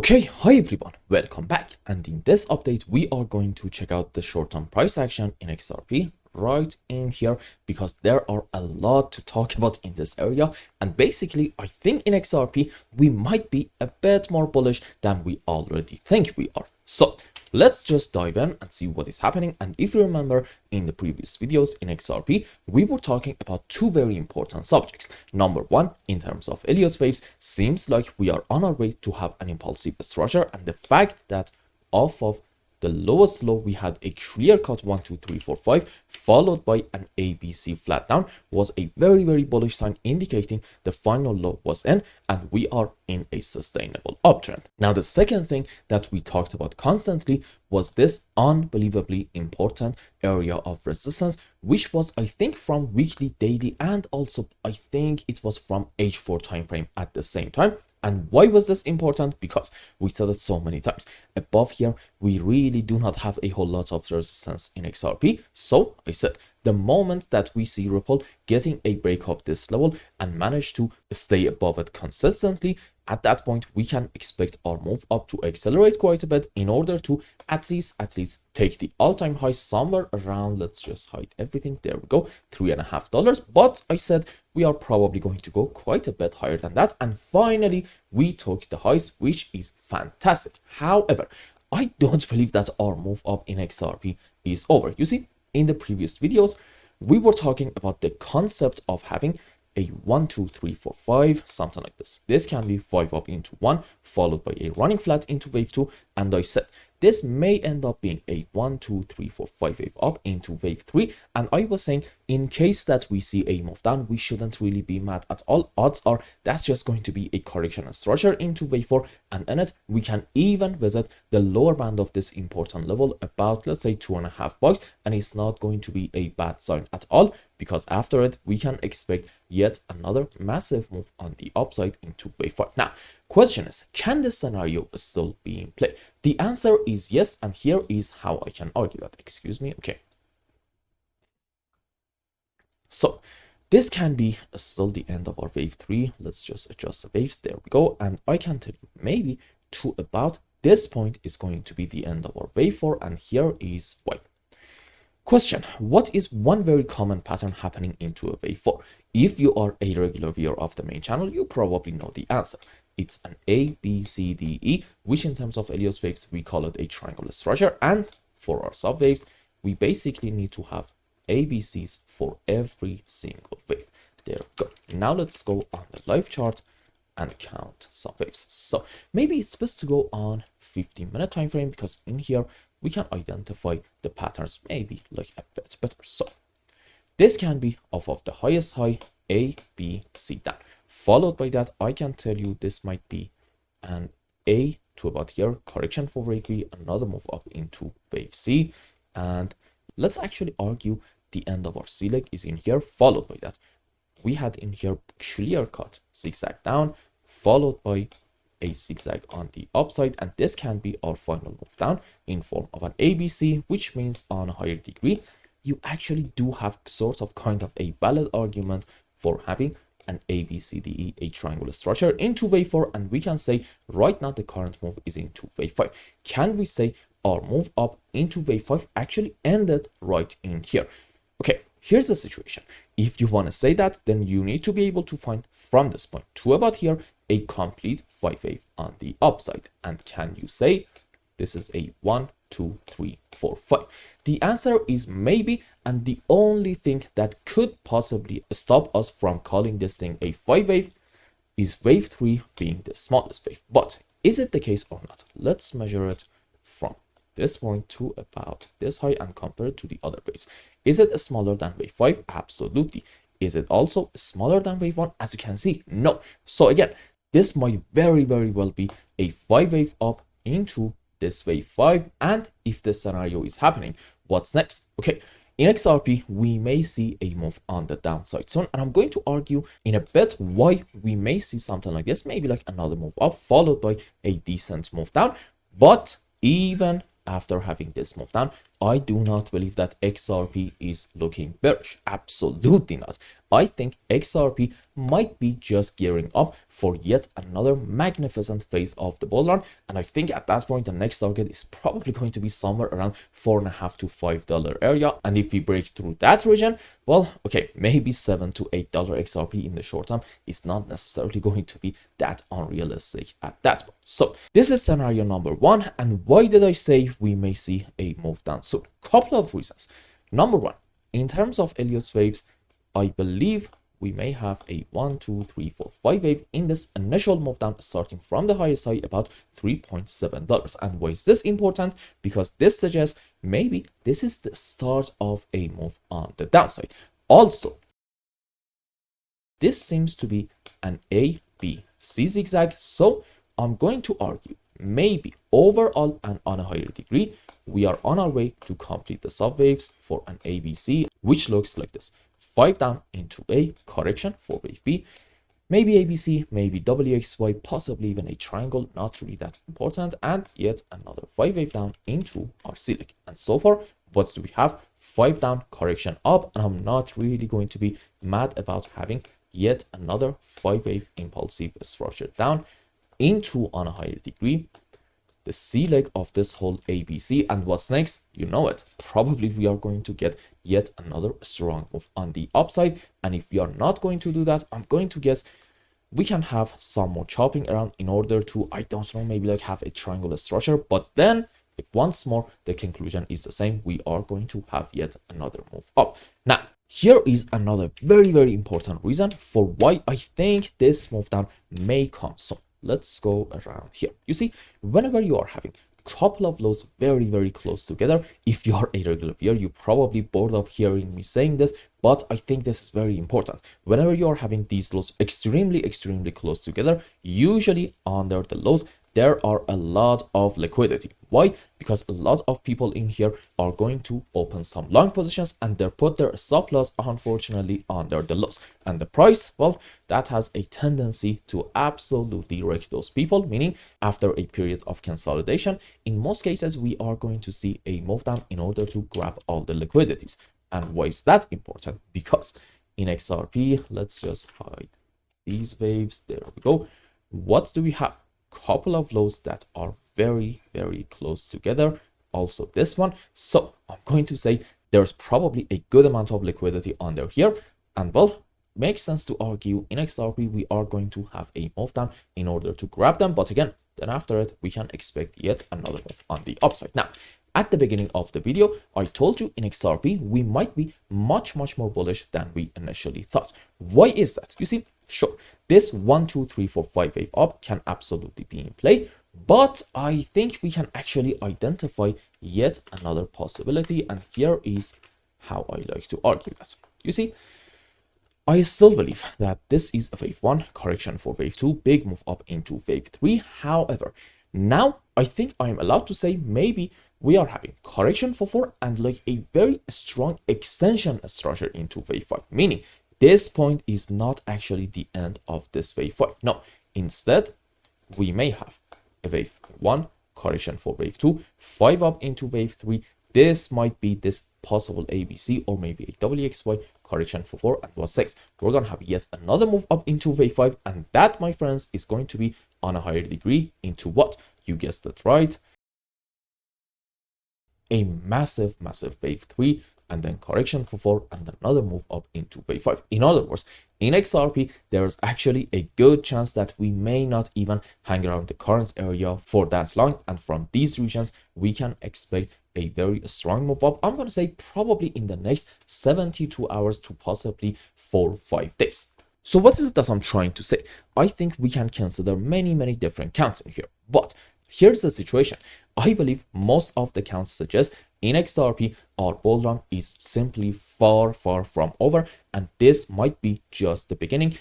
Okay, hi everyone, welcome back, and in this update we are going to check out the short-term price action in XRP right in here because there are a lot to talk about in this area. And basically I think in XRP we might be a bit more bullish than we already think we are. So let's just dive in and see what is happening. And if you remember, in the previous videos in XRP, we were talking about two very important subjects. Number one, in terms of Elliott waves, seems like we are on our way to have an impulsive structure, and the fact that off of the lowest low we had a clear cut 1 2 3 4 5 followed by an ABC flat down was a very bullish sign, indicating the final low was in and we are in a sustainable uptrend. Now the second thing that we talked about constantly was this unbelievably important area of resistance, which was I think from weekly, daily, and also I think it was from H4 time frame at the same time. And why was this important? Because we said it so many times. Above here, we really do not have a whole lot of resistance in XRP. So I said, the moment that we see Ripple getting a break of this level and manage to stay above it consistently, at that point we can expect our move up to accelerate quite a bit in order to at least take the all-time high somewhere around, let's just hide everything, there we go, $3.50. But I said we are probably going to go quite a bit higher than that, and finally we took the highs, which is fantastic. However, I don't believe that our move up in XRP is over. You see, in the previous videos we were talking about the concept of having a 1 2 3 4 5, something like this. This can be 5 up into 1 followed by a running flat into wave 2, and I said this may end up being a 1 2 3 4 5 wave up into wave 3, and I was saying in case that we see a move down, we shouldn't really be mad at all. Odds are that's just going to be a correction and structure into wave 4, and in it we can even visit the lower band of this important level, about let's say $2.5, and it's not going to be a bad sign at all, because after it we can expect yet another massive move on the upside into wave 5. Now question is, can this scenario still be in play? The answer is yes, and here is how I can argue that. Excuse me. Okay, so this can be still the end of our wave 3. Let's just adjust the waves. There we go. And I can tell you maybe to about this point is going to be the end of our wave 4, and here is why. Question: what is one very common pattern happening into a wave 4? If you are a regular viewer of the main channel, you probably know the answer. It's an A, B, C, D, E, which in terms of Elliott waves, we call it a triangular structure. And for our sub waves, we basically need to have ABCs for every single wave. There we go. Now let's go on the live chart and count some waves. So maybe it's best to go on 15-minute time frame, because in here we can identify the patterns maybe like a bit better. So this can be off of the highest high, A, B, C down. Followed by that, I can tell you this might be an A to about here, correction for wave B, another move up into wave C, and let's actually argue the end of our C leg is in here. Followed by that, we had in here clear cut zigzag down, followed by a zigzag on the upside, and this can be our final move down in form of an ABC, which means on a higher degree you actually do have sort of kind of a valid argument for having an ABCDE, a triangular structure into wave 4, and we can say right now the current move is into wave 5. Can we say our move up into wave 5 actually ended right in here? Okay, here's the situation. If you want to say that, then you need to be able to find from this point to about here a complete 5 wave on the upside. And can you say this is a 1 2 3 4 5? The answer is maybe, and the only thing that could possibly stop us from calling this thing a 5 wave is wave 3 being the smallest wave. But is it the case or not? Let's measure it from this point to about this high and compare it to the other waves. Is it smaller than wave 5? Absolutely. Is it also smaller than wave 1? As you can see, no. So again, this might very well be a 5 wave up into this wave 5, and if this scenario is happening, what's next? Okay, in XRP we may see a move on the downside soon, and I'm going to argue in a bit why we may see something like this, maybe like another move up followed by a decent move down. But even after having this move down, I do not believe that XRP is looking bearish. Absolutely not. I think XRP might be just gearing up for yet another magnificent phase of the bull run. And I think at that point, the next target is probably going to be somewhere around $4.5 to $5 area. And if we break through that region, well, okay, maybe $7 to $8 XRP in the short term is not necessarily going to be that unrealistic at that point. So this is scenario number one. And why did I say we may see a move down soon? Couple of reasons. Number one, in terms of Elliott's waves, I believe we may have a 1, 2, 3, 4, 5 wave in this initial move down starting from the highest high about $3.7. And why is this important? Because this suggests maybe this is the start of a move on the downside. Also, this seems to be an A, B, C zigzag. So I'm going to argue maybe overall and on a higher degree, we are on our way to complete the subwaves for an ABC, which looks like this. 5 down into a correction for wave B, maybe ABC, maybe WXY, possibly even a triangle, not really that important, and yet another 5 wave down into our C leg. And so far, what do we have? 5 down, correction up, and I'm not really going to be mad about having yet another 5 wave impulsive structure down into on a higher degree the C leg of this whole ABC. And what's next? You know it. Probably we are going to get yet another strong move on the upside. And if we are not going to do that, I'm going to guess we can have some more chopping around in order to, I don't know, maybe like have a triangular structure. But then once more, the conclusion is the same. We are going to have yet another move up. Now, here is another very, very important reason for why I think this move down may come soon. Let's go around here. You see, whenever you are having a couple of lows very, very close together, if you are a regular viewer, you're probably bored of hearing me saying this, but I think this is very important. Whenever you are having these lows extremely, extremely close together, usually under the lows, there are a lot of liquidity. Why? Because a lot of people in here are going to open some long positions and they put their stop loss, unfortunately, under the lows. And the price, well, that has a tendency to absolutely wreck those people, meaning after a period of consolidation, in most cases, we are going to see a move down in order to grab all the liquidities. And why is that important? Because in XRP, let's just hide these waves. There we go. What do we have? Couple of lows that are very, very close together. Also this one. So I'm going to say there's probably a good amount of liquidity under here. And well, makes sense to argue in XRP we are going to have a move down in order to grab them. But again, then after it, we can expect yet another move on the upside. Now, at the beginning of the video, I told you in XRP, we might be much, much more bullish than we initially thought. Why is that? You see, sure, this 1, 2, 3, 4, 5 wave up can absolutely be in play, but I think we can actually identify yet another possibility. And here is how I like to argue that. You see, I still believe that this is a wave 1, correction for wave 2, big move up into wave 3. However, now I think I'm allowed to say maybe we are having correction for 4 and like a very strong extension structure into wave 5, meaning this point is not actually the end of this wave 5. No, instead, we may have a wave 1, correction for wave 2, 5 up into wave 3. This might be this possible ABC or maybe a WXY, correction for 4, and what's next? We're going to have yet another move up into wave 5, and that, my friends, is going to be on a higher degree into what? You guessed it right. A massive, massive wave 3, and then correction for 4, and another move up into wave 5. In other words, in XRP, there's actually a good chance that we may not even hang around the current area for that long. And from these regions, we can expect a very strong move up. I'm going to say probably in the next 72 hours to possibly 4 or 5 days. So what is it that I'm trying to say? I think we can consider many, many different counts in here. But here's the situation. I believe most of the counts suggest in XRP, our bull run is simply far, far from over, and this might be just the beginning.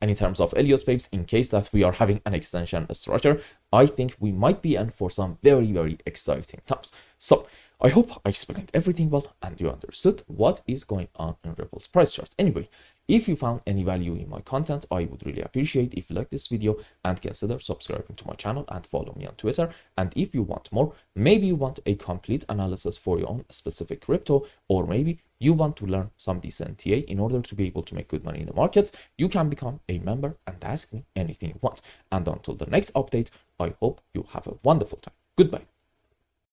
And in terms of Elliott waves, in case that we are having an extension structure, I think we might be in for some very, very exciting times. So I hope I explained everything well and you understood what is going on in Ripple's price chart. Anyway, if you found any value in my content, I would really appreciate if you like this video and consider subscribing to my channel and follow me on Twitter. And if you want more, maybe you want a complete analysis for your own specific crypto, or maybe you want to learn some decent TA in order to be able to make good money in the markets, you can become a member and ask me anything you want. And until the next update, I hope you have a wonderful time. Goodbye.